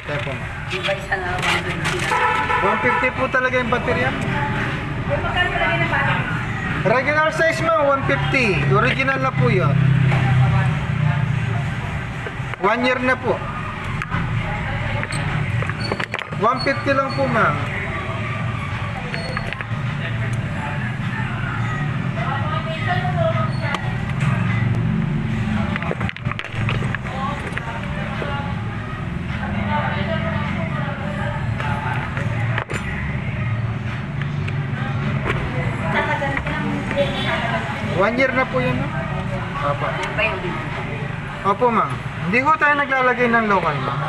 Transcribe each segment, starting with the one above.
Kaya po. Iba isa na 120 na. 150 po talaga yung baterya. Yung magkano lagi na parang? Regular size mo, 150. Original na po yun. 1 year na po. 150 lang po, ma'am. Tatagal ka lang. 1 year na po yun, no? Opo. Yan ba yung dito? Opo, ma'am. Hindi ko tayo naglalagay ng local, ma'am.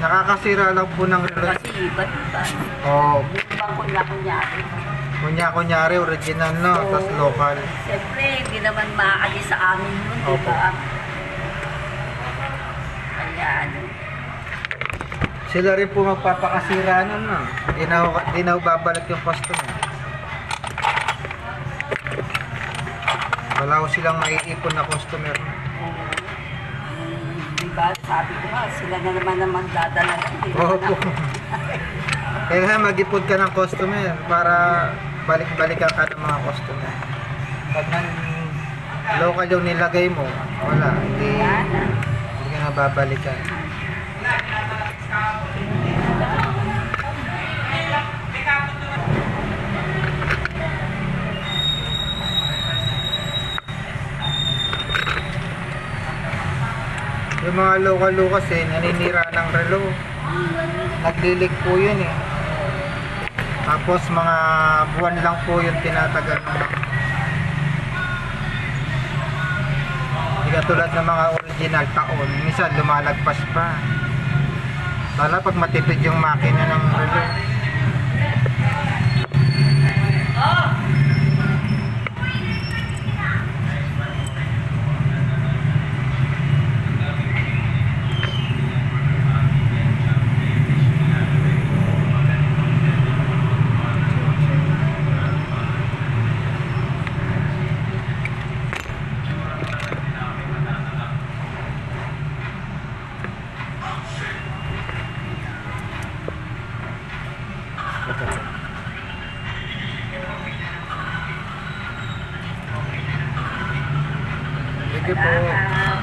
Nakakasira lang po ng relo. Kasi iba, diba? Oh, Ibang kunya-kunyari. kunyari, original, no? Tapos local. Siyempre, hindi naman maaalis sa amin yun, Opo. diba? Kaya ano. Sila rin po magpapakasira nun, ma'am. Di na babalik yung customer. Wala ko silang maiipon na customer. Diba? Sabi ko nga, sila na naman dadala lang. Oo po. Kaya nga mag-ipon ka ng customer para balik-balikan ka ng mga customer. Pag local yung nilagay mo, wala. Hindi ka na babalikan. Yung mga local kasi naninira ng relo. Naglilig po yun eh. Tapos mga buwan lang po yung tinatagal ng hindi katulad ng mga original taon. Minsan lumalagpas pa. Lalo pag matipid yung makina ng relo. Sige po.